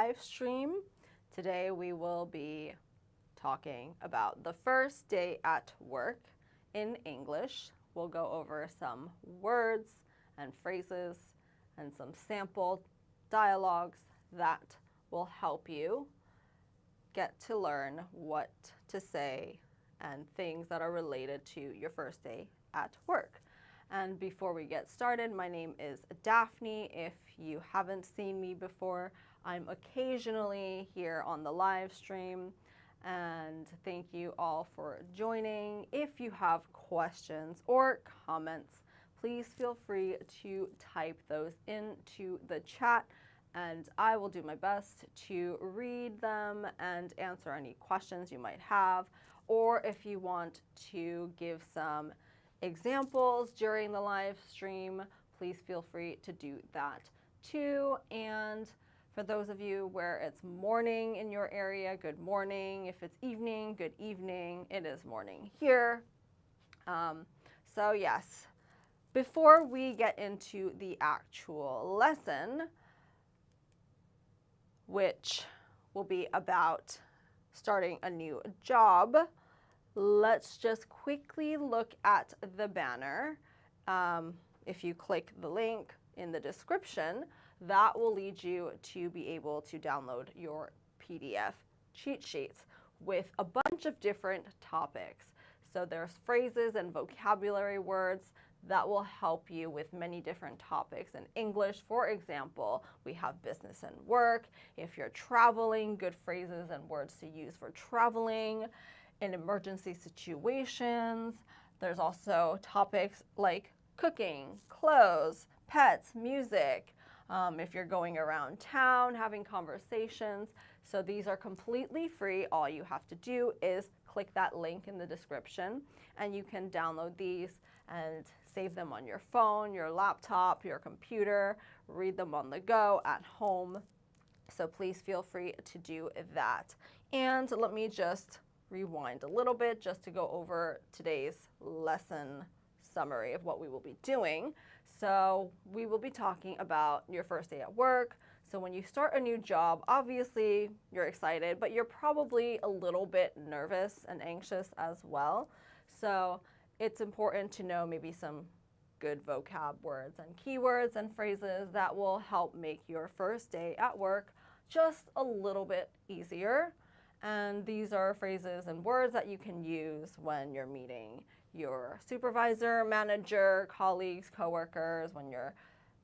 live stream. Today we will be talking about the first day at work in English. We'll go over some words and phrases and some sample dialogues that will help you get to learn what to say and things that are related to your first day at work. And before we get started, my name is Daphne. If you haven't seen me before, I'm occasionally here on the live stream. And thank you all for joining. If you have questions or comments, please feel free to type those into the chat, and I will do my best to read them and answer any questions you might have. Or if you want to give some examples during the live stream, please feel free to do that too. And for those of you where it's morning in your area, good morning. If it's evening, good evening. It is morning here. So yes, before we get into the actual lesson, which will be about starting a new job, let's just quickly look at the banner. If you click the link in the description, that will lead you to be able to download your PDF cheat sheets with a bunch of different topics. So there's phrases and vocabulary words that will help you with many different topics in English. For example, we have business and work. If you're traveling, good phrases and words to use for traveling. In emergency situations, there's also topics like cooking, clothes, pets, music. If you're going around town, having conversations. So these are completely free. All you have to do is click that link in the description, and you can download these and save them on your phone, your laptop, your computer, read them on the go at home. So please feel free to do that. And let me just rewind a little bit just to go over today's lesson summary of what we will be doing. So we will be talking about your first day at work. So when you start a new job, obviously you're excited, but you're probably a little bit nervous and anxious as well. So it's important to know maybe some good vocab words and keywords and phrases that will help make your first day at work just a little bit easier. And these are phrases and words that you can use when you're meeting your supervisor, manager, colleagues, coworkers, when you're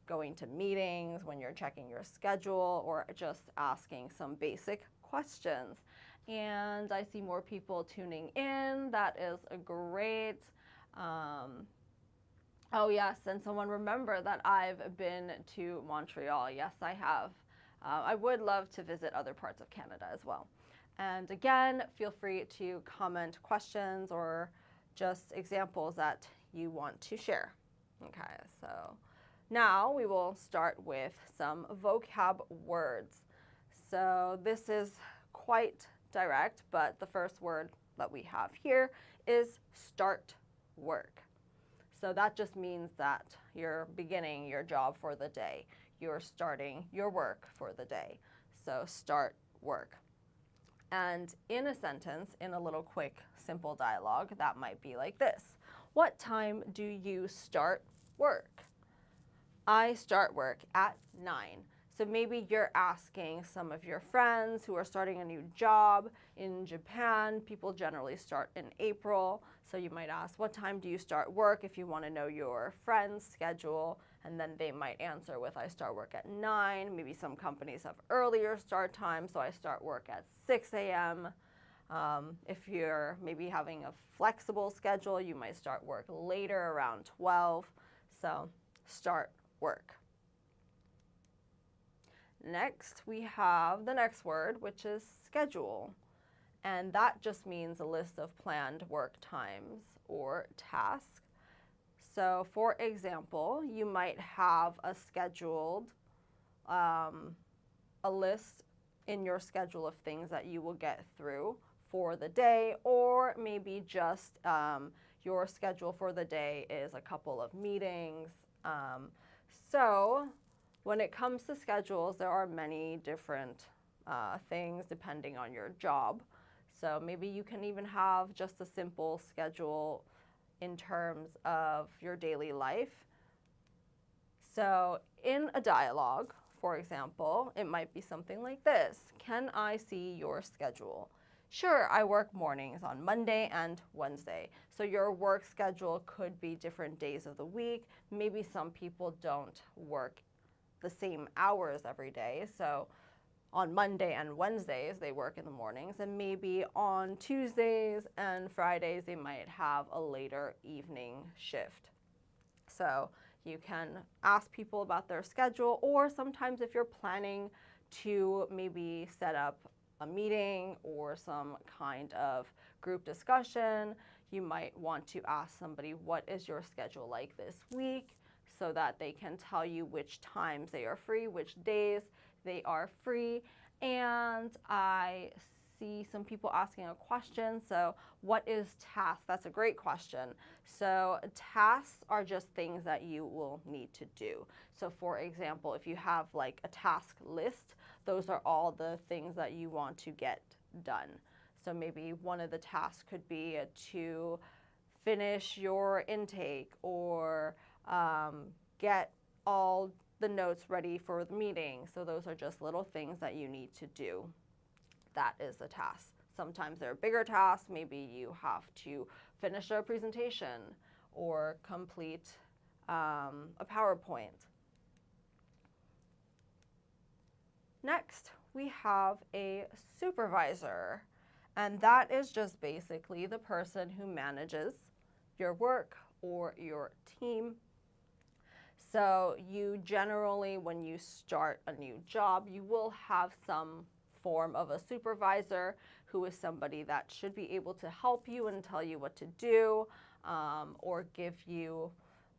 going to meetings, when you're checking your schedule, or just asking some basic questions. And I see more people tuning in. That is great. Oh yes, and someone remember that I've been to Montreal. Yes, I have. I would love to visit other parts of Canada as well. And again, feel free to comment questions or just examples that you want to share. Okay, so now we will start with some vocab words. So this is quite direct, but the first word that we have here is start work. So that just means that you're beginning your job for the day. You're starting your work for the day. So start work. And in a sentence, in a little quick, simple dialogue, that might be like this. What time do you start work? I start work at 9. So maybe you're asking some of your friends who are starting a new job. In Japan, people generally start in April. So you might ask, what time do you start work, if you want to know your friend's schedule? And then they might answer with, I start work at 9. Maybe some companies have earlier start time, so I start work at 6 a.m. If you're maybe having a flexible schedule, you might start work later, around 12. So start work. Next, we have the next word, which is schedule. And that just means a list of planned work times or tasks. So for example, you might have a scheduled, a list in your schedule of things that you will get through for the day, or maybe just your schedule for the day is a couple of meetings. So when it comes to schedules, there are many different things depending on your job. So maybe you can even have just a simple schedule in terms of your daily life. So in a dialogue, for example, it might be something like this. Can I see your schedule? Sure, I work mornings on Monday and Wednesday. So your work schedule could be different days of the week. Maybe some people don't work the same hours every day. So on Monday and Wednesdays, they work in the mornings, and maybe on Tuesdays and Fridays, they might have a later evening shift. So you can ask people about their schedule, or sometimes if you're planning to maybe set up a meeting or some kind of group discussion, you might want to ask somebody, what is your schedule like this week, so that they can tell you which times they are free, which days they are free. And I see some people asking a question. So what is task? That's a great question. So tasks are just things that you will need to do. So for example, if you have like a task list, those are all the things that you want to get done. So maybe one of the tasks could be to finish your intake, or get all the notes ready for the meeting. So those are just little things that you need to do. That is a task. Sometimes they're bigger tasks. Maybe you have to finish a presentation or complete a PowerPoint. Next, we have a supervisor, and that is just basically the person who manages your work or your team. So you generally, when you start a new job, you will have some form of a supervisor who is somebody that should be able to help you and tell you what to do, or give you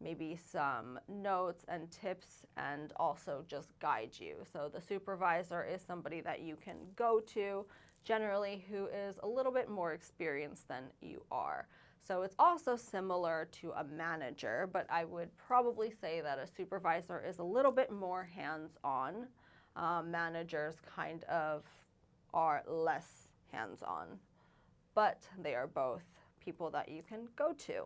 maybe some notes and tips, and also just guide you. So the supervisor is somebody that you can go to, generally who is a little bit more experienced than you are. So it's also similar to a manager, but I would probably say that a supervisor is a little bit more hands-on. Managers kind of are less hands-on, but they are both people that you can go to.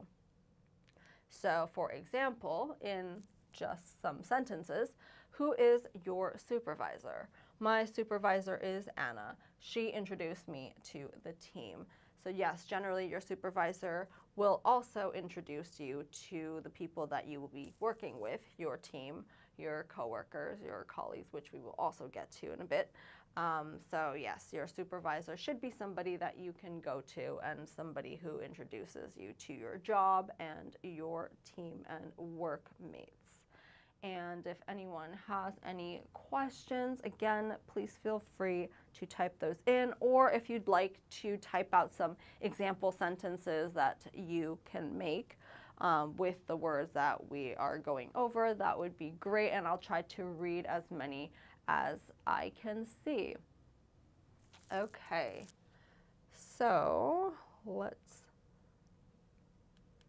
So for example, in just some sentences, who is your supervisor? My supervisor is Anna. She introduced me to the team. So yes, generally your supervisor will also introduce you to the people that you will be working with, your team, your coworkers, your colleagues, which we will also get to in a bit. So yes, your supervisor should be somebody that you can go to, and somebody who introduces you to your job and your team and workmates. And if anyone has any questions, again, please feel free to type those in, or if you'd like to type out some example sentences that you can make with the words that we are going over, that would be great, and I'll try to read as many as I can see. Okay, so let's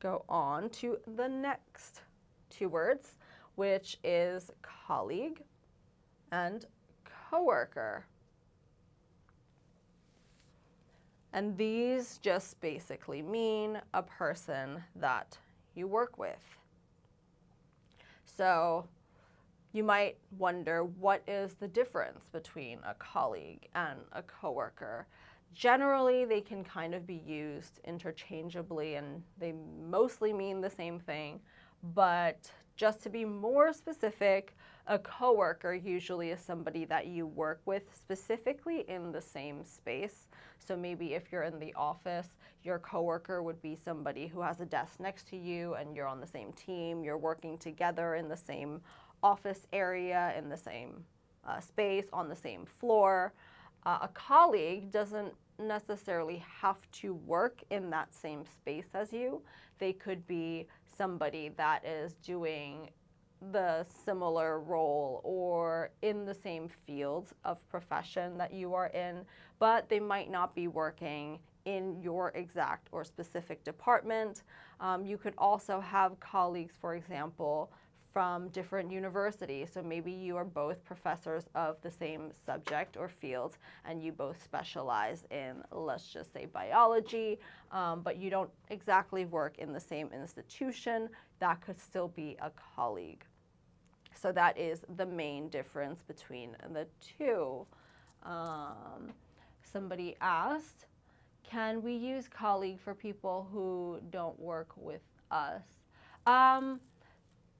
go on to the next two words, which is colleague and coworker. And these just basically mean a person that you work with. So you might wonder, what is the difference between a colleague and a coworker? Generally, they can kind of be used interchangeably, and they mostly mean the same thing. But just to be more specific, a coworker usually is somebody that you work with specifically in the same space. So maybe if you're in the office, your coworker would be somebody who has a desk next to you and you're on the same team, you're working together in the same office area, in the same space, on the same floor. A colleague doesn't necessarily have to work in that same space as you. They could be somebody that is doing the similar role or in the same field of profession that you are in, but they might not be working in your exact or specific department. You could also have colleagues, for example, from different universities. So maybe you are both professors of the same subject or field, and you both specialize in, let's just say, biology, but you don't exactly work in the same institution. That could still be a colleague. So that is the main difference between the two. Somebody asked, can we use colleague for people who don't work with us?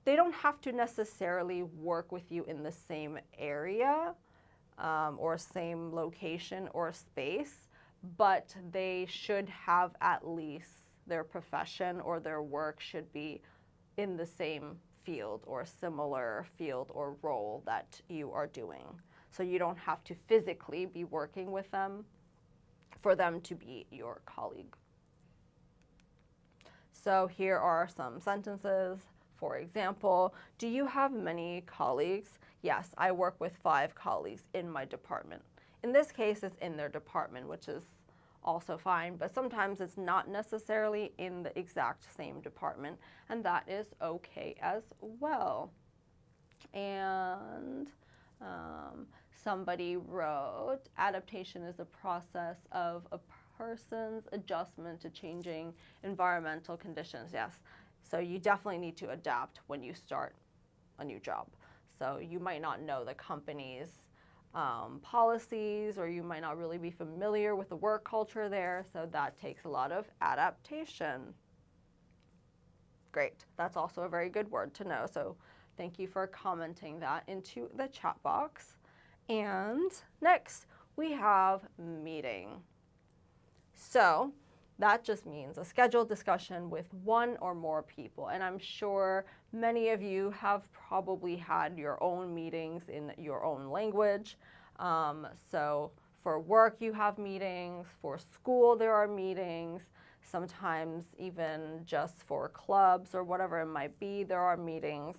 They don't have to necessarily work with you in the same area or same location or space, but they should have at least their profession or their work should be in the same field or similar field or role that you are doing. So you don't have to physically be working with them for them to be your colleague. So here are some sentences. For example, do you have many colleagues? Yes, I work with 5 colleagues in my department. In this case, it's in their department, which is also fine, but sometimes it's not necessarily in the exact same department, and that is okay as well. And somebody wrote, adaptation is the process of a person's adjustment to changing environmental conditions. Yes, so you definitely need to adapt when you start a new job. So you might not know the company's policies, or you might not really be familiar with the work culture there, so that takes a lot of adaptation. Great, that's also a very good word to know, so thank you for commenting that into the chat box. And next, we have meeting. So that just means a scheduled discussion with one or more people. And I'm sure many of you have probably had your own meetings in your own language. So for work, you have meetings. For school, there are meetings. Sometimes even just for clubs or whatever it might be, there are meetings.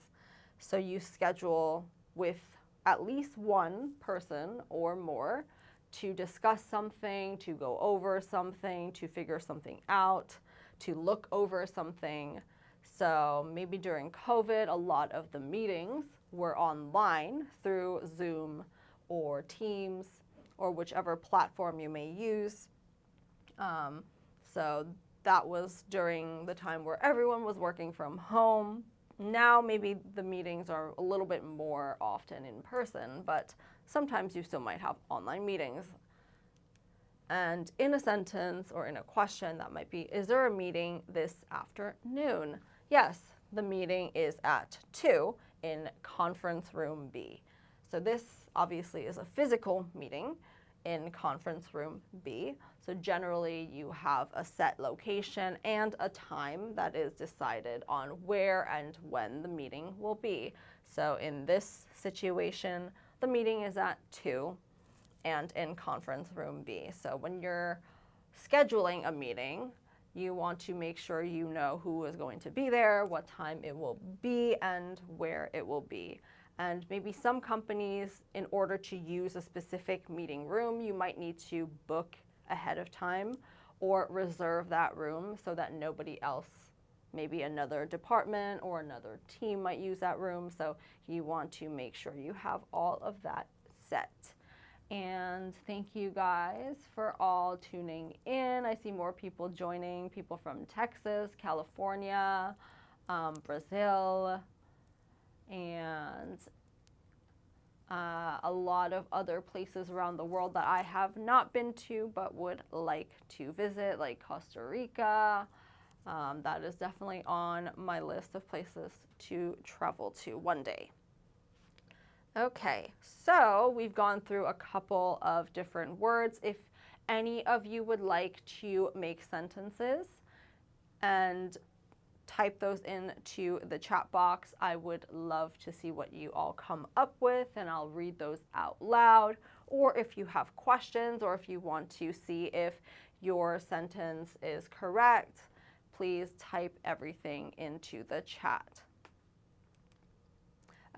So you schedule with at least one person or more to discuss something, to go over something, to figure something out, to look over something. So maybe during COVID, a lot of the meetings were online through Zoom or Teams or whichever platform you may use. So that was during the time where everyone was working from home. Now maybe the meetings are a little bit more often in person, but sometimes you still might have online meetings. And in a sentence or in a question, that might be, is there a meeting this afternoon? Yes, the meeting is at 2 in conference room B. So this obviously is a physical meeting in conference room B. So generally you have a set location and a time that is decided on where and when the meeting will be. So in this situation, the meeting is at 2 and in conference room B. So when you're scheduling a meeting, you want to make sure you know who is going to be there, what time it will be, and where it will be. And maybe some companies, in order to use a specific meeting room, you might need to book ahead of time or reserve that room so that nobody else, maybe another department or another team might use that room. So you want to make sure you have all of that set. And thank you guys for all tuning in. I see more people joining, people from Texas, California, Brazil, and a lot of other places around the world that I have not been to but would like to visit, like Costa Rica. That is definitely on my list of places to travel to one day. Okay, so we've gone through a couple of different words. If any of you would like to make sentences and type those into the chat box, I would love to see what you all come up with, and I'll read those out loud. Or if you have questions, or if you want to see if your sentence is correct, please type everything into the chat.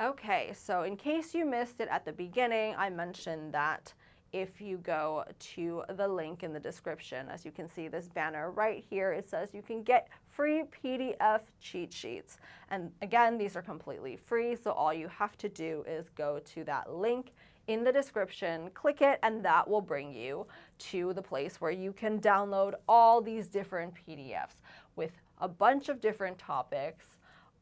Okay, so in case you missed it at the beginning, I mentioned that if you go to the link in the description. As you can see, this banner right here, it says you can get free PDF cheat sheets. And again, these are completely free, so all you have to do is go to that link in the description, click it, and that will bring you to the place where you can download all these different PDFs with a bunch of different topics.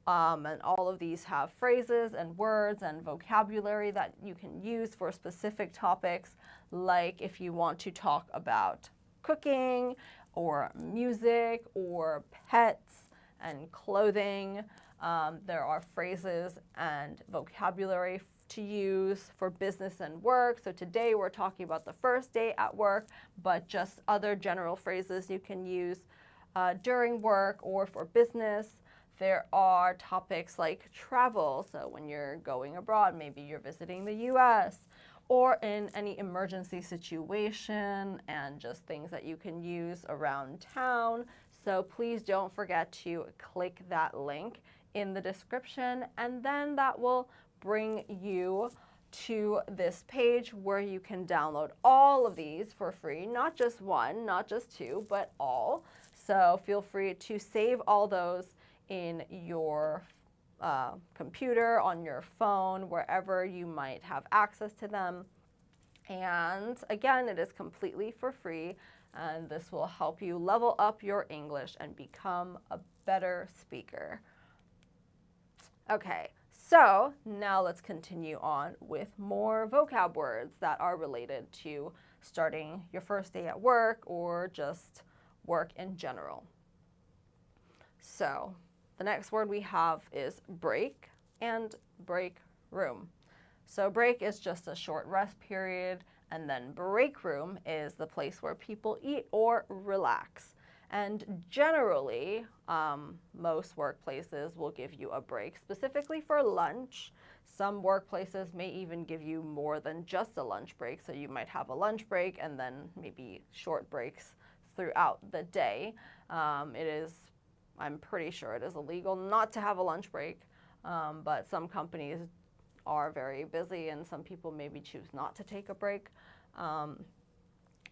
And all of these have phrases and words and vocabulary that you can use for specific topics, like if you want to talk about cooking or music or pets and clothing. There are phrases and vocabulary to use for business and work. So today we're talking about the first day at work, but just other general phrases you can use during work or for business. There are topics like travel, so when you're going abroad, maybe you're visiting the US, or in any emergency situation, and just things that you can use around town. So please don't forget to click that link in the description, and then that will bring you to this page where you can download all of these for free, not just one, not just two, but all. So feel free to save all those in your computer, on your phone, wherever you might have access to them. And again, it is completely for free, and this will help you level up your English and become a better speaker. Okay, so now let's continue on with more vocab words that are related to starting your first day at work or just work in general. So the next word we have is break and break room. So break is just a short rest period, and then break room is the place where people eat or relax. And generally, most workplaces will give you a break specifically for lunch. Some workplaces may even give you more than just a lunch break. So you might have a lunch break and then maybe short breaks throughout the day. I'm pretty sure it is illegal not to have a lunch break, but some companies are very busy and some people maybe choose not to take a break.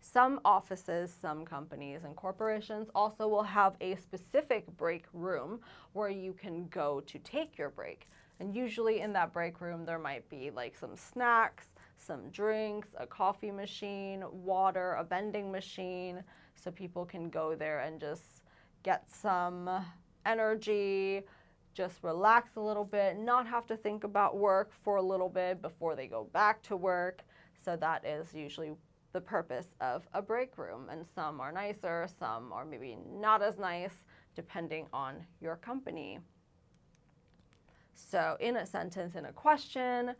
Some offices, some companies and corporations also will have a specific break room where you can go to take your break. And usually in that break room, there might be like some snacks, some drinks, a coffee machine, water, a vending machine, so people can go there and just get some energy, just relax a little bit, not have to think about work for a little bit before they go back to work. So that is usually the purpose of a break room. And some are nicer, some are maybe not as nice, depending on your company. So in a sentence, in a question,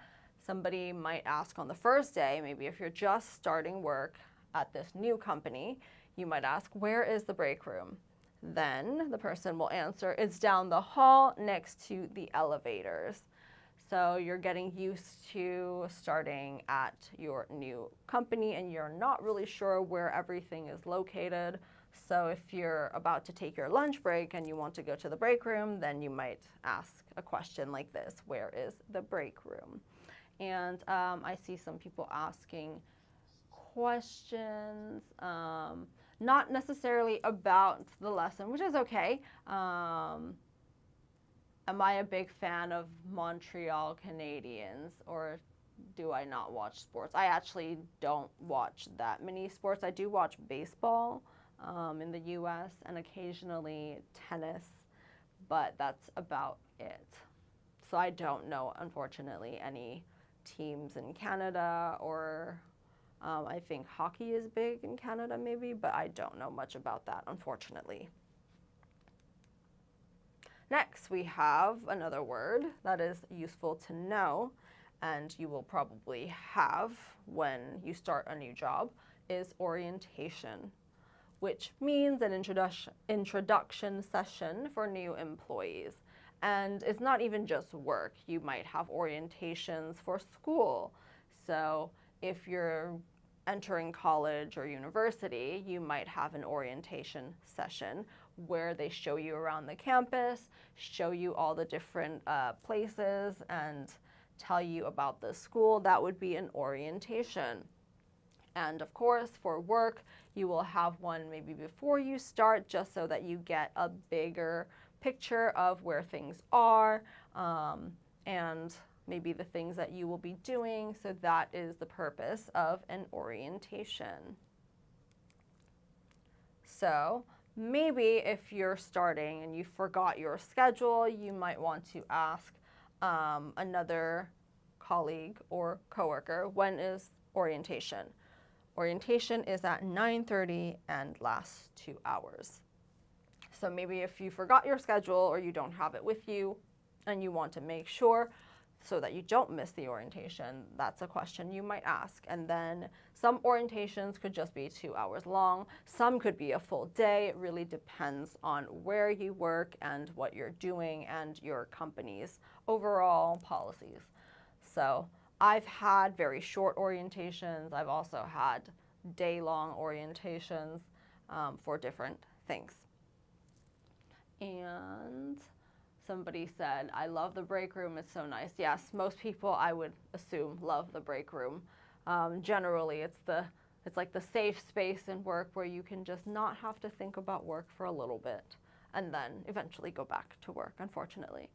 somebody might ask on the first day, maybe if you're just starting work at this new company, you might ask, where is the break room? Then the person will answer, it's down the hall next to the elevators. So you're getting used to starting at your new company and you're not really sure where everything is located. So if you're about to take your lunch break and you want to go to the break room, then you might ask a question like this, where is the break room? And I see some people asking questions, not necessarily about the lesson, which is okay. Am I a big fan of Montreal Canadiens, or do I not watch sports? I actually don't watch that many sports. I do watch baseball in the US and occasionally tennis, but that's about it. So I don't know, unfortunately, any teams in Canada, or I think hockey is big in Canada maybe, but I don't know much about that, unfortunately. Next, we have another word that is useful to know, and you will probably have when you start a new job, is orientation, which means an introduction session for new employees. And it's not even just work. You might have orientations for school. So if you're entering college or university, you might have an orientation session where they show you around the campus, show you all the different places, and tell you about the school. That would be an orientation. And of course, for work, you will have one maybe before you start, just so that you get a bigger picture of where things are, and maybe the things that you will be doing. So that is the purpose of an orientation. So maybe if you're starting and you forgot your schedule, you might want to ask another colleague or coworker, when is orientation? Orientation is at 9:30 and lasts 2 hours. So maybe if you forgot your schedule or you don't have it with you and you want to make sure so that you don't miss the orientation, that's a question you might ask. And then some orientations could just be 2 hours long. Some could be a full day. It really depends on where you work and what you're doing and your company's overall policies. So I've had very short orientations. I've also had day-long orientations for different things. And somebody said, I love the break room, it's so nice. Yes, most people, I would assume, love the break room. Generally, it's like the safe space in work where you can just not have to think about work for a little bit and then eventually go back to work, unfortunately.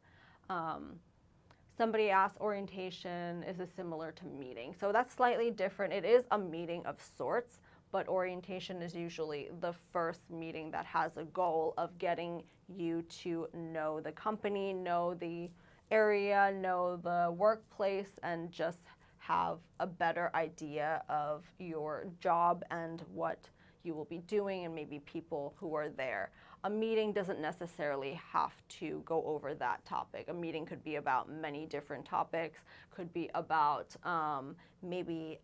Somebody asked, orientation, is it similar to meeting? So that's slightly different. It is a meeting of sorts, but orientation is usually the first meeting that has a goal of getting you to know the company, know the area, know the workplace, and just have a better idea of your job and what you will be doing and maybe people who are there. A meeting doesn't necessarily have to go over that topic. A meeting could be about many different topics, could be about maybe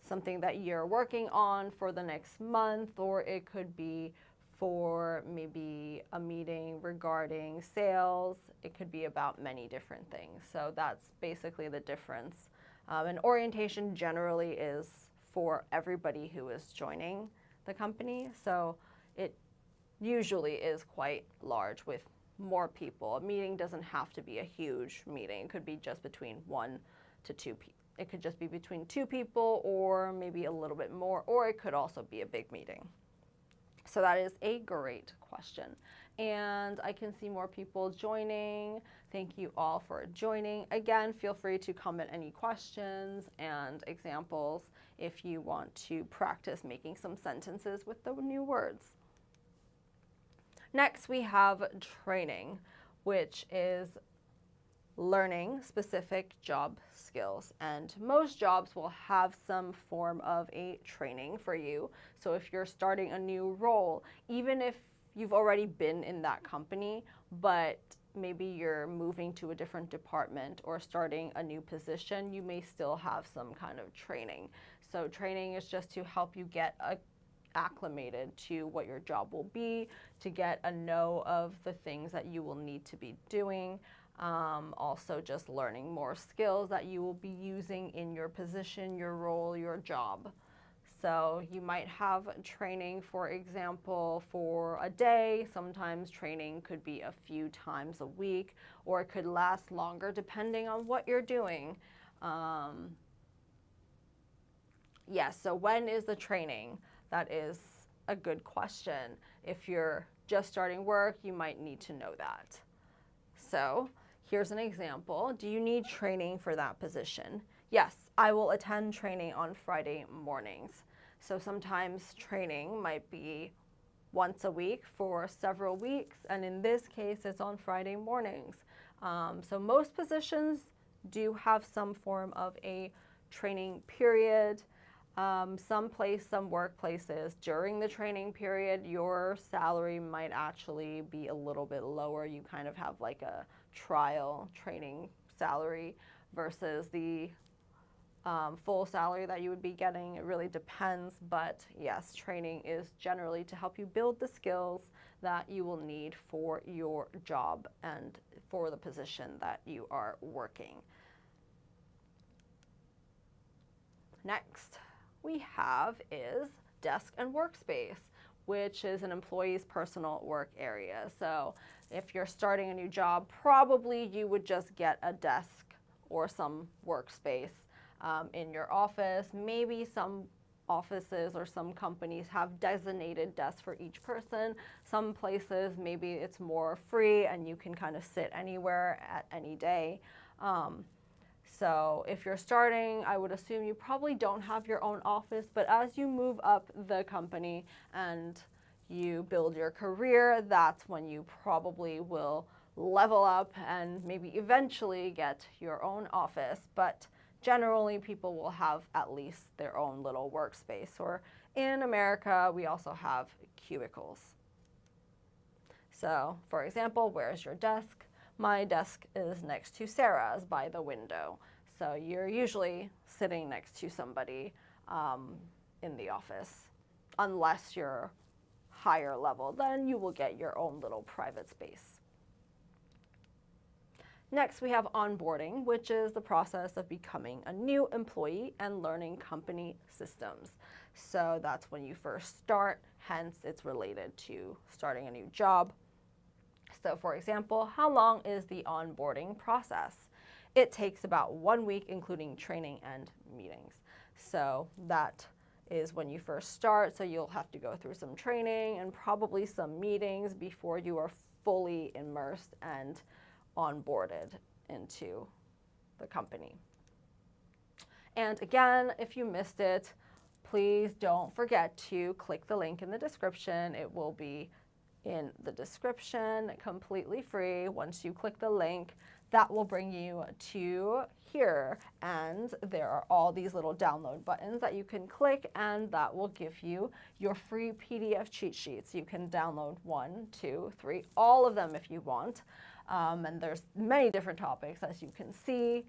something that you're working on for the next month, or it could be for maybe a meeting regarding sales. It could be about many different things. So that's basically the difference. An orientation generally is for everybody who is joining the company. So it usually is quite large with more people. A meeting doesn't have to be a huge meeting. It could be just between 1 to 2 people. It could just be between 2 people or maybe a little bit more, or it could also be a big meeting. So that is a great question. And I can see more people joining. Thank you all for joining. Again, feel free to comment any questions and examples if you want to practice making some sentences with the new words. Next, we have training, which is learning specific job skills. And most jobs will have some form of a training for you. So if you're starting a new role, even if you've already been in that company, but maybe you're moving to a different department or starting a new position, you may still have some kind of training. So training is just to help you get acclimated to what your job will be, to get a know of the things that you will need to be doing. Also just learning more skills that you will be using in your position, your role, your job. So you might have training, for example, for a day. Sometimes training could be a few times a week, or it could last longer depending on what you're doing. Yes, so when is the training? That is a good question. If you're just starting work, you might need to know that. So here's an example. Do you need training for that position? Yes, I will attend training on Friday mornings. So sometimes training might be once a week for several weeks, and in this case, it's on Friday mornings. So most positions do have some form of a training period. Some workplaces, during the training period, your salary might actually be a little bit lower. You kind of have like a trial training salary versus the full salary that you would be getting. It really depends, but yes, training is generally to help you build the skills that you will need for your job and for the position that you are working. Next we have is desk and workspace, which is an employee's personal work area. So if you're starting a new job, probably you would just get a desk or some workspace. in your office. Maybe some offices or some companies have designated desks for each person. Some places, maybe it's more free and you can kind of sit anywhere at any day. So if you're starting, I would assume you probably don't have your own office, but as you move up the company and you build your career, that's when you probably will level up and maybe eventually get your own office. But generally, people will have at least their own little workspace. Or in America, we also have cubicles. So, for example, where's your desk? My desk is next to Sarah's by the window. So you're usually sitting next to somebody in the office. Unless you're higher level, then you will get your own little private space. Next, we have onboarding, which is the process of becoming a new employee and learning company systems. So that's when you first start, hence it's related to starting a new job. So for example, how long is the onboarding process? It takes about 1 week, including training and meetings. So that is when you first start. So you'll have to go through some training and probably some meetings before you are fully immersed and onboarded into the company. And again, if you missed it, please don't forget to click the link in the description. It will be in the description, completely free. Once you click the link, that will bring you to here, and there are all these little download buttons that you can click, and that will give you your free PDF cheat sheets. You can download 1, 2, 3, all of them if you want. And there's many different topics, as you can see.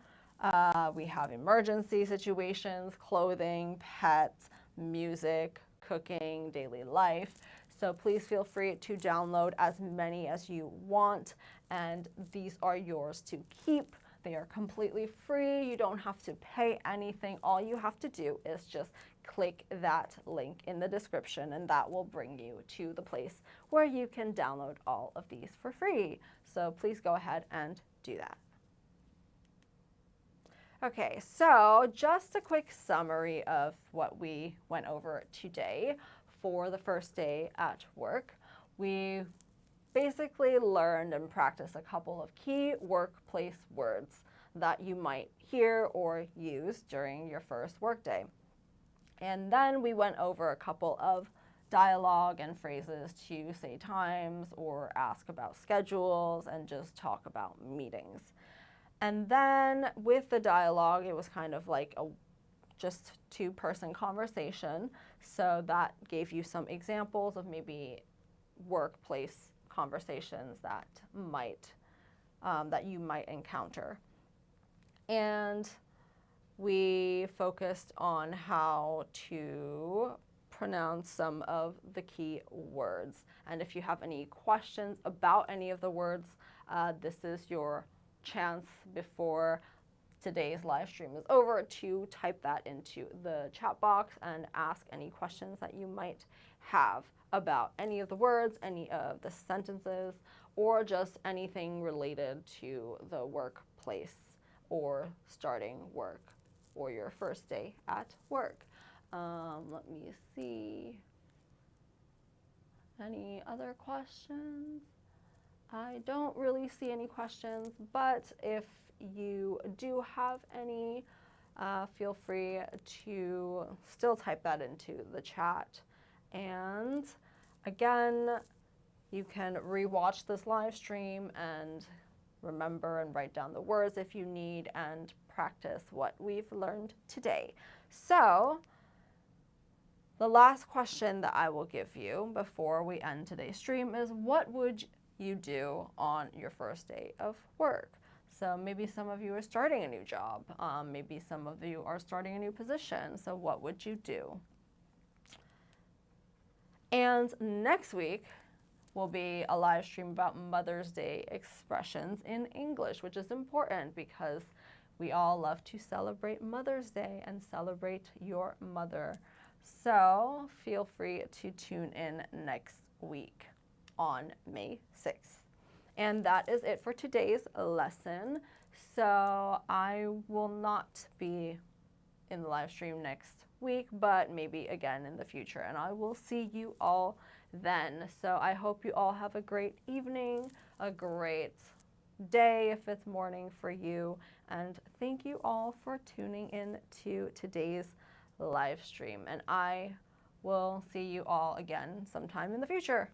We have emergency situations, clothing, pets, music, cooking, daily life. So please feel free to download as many as you want, and these are yours to keep. They are completely free. You don't have to pay anything. All you have to do is just click that link in the description, and that will bring you to the place where you can download all of these for free. So please go ahead and do that. Okay, so just a quick summary of what we went over today. For the first day at work, we basically learned and practiced a couple of key workplace words that you might hear or use during your first workday. And then we went over a couple of dialogue and phrases to say times or ask about schedules and just talk about meetings. And then with the dialogue, it was kind of like a just two-person conversation. So that gave you some examples of maybe workplace conversations that you might encounter. And we focused on how to pronounce some of the key words. And if you have any questions about any of the words, this is your chance before today's live stream is over to type that into the chat box and ask any questions that you might have about any of the words, any of the sentences, or just anything related to the workplace or starting work or your first day at work. Let me see. Any other questions? I don't really see any questions, but if you do have any, feel free to still type that into the chat. And again, you can rewatch this live stream and remember and write down the words if you need and practice what we've learned today. So the last question that I will give you before we end today's stream is, what would you do on your first day of work? So maybe some of you are starting a new job. Maybe some of you are starting a new position. So what would you do? And next week will be a live stream about Mother's Day expressions in English, which is important because we all love to celebrate Mother's Day and celebrate your mother. So feel free to tune in next week on May 6th. And that is it for today's lesson. So I will not be in the live stream next week, but maybe again in the future. And I will see you all then. So I hope you all have a great evening, a great day if it's morning for you. And thank you all for tuning in to today's live stream. And I will see you all again sometime in the future.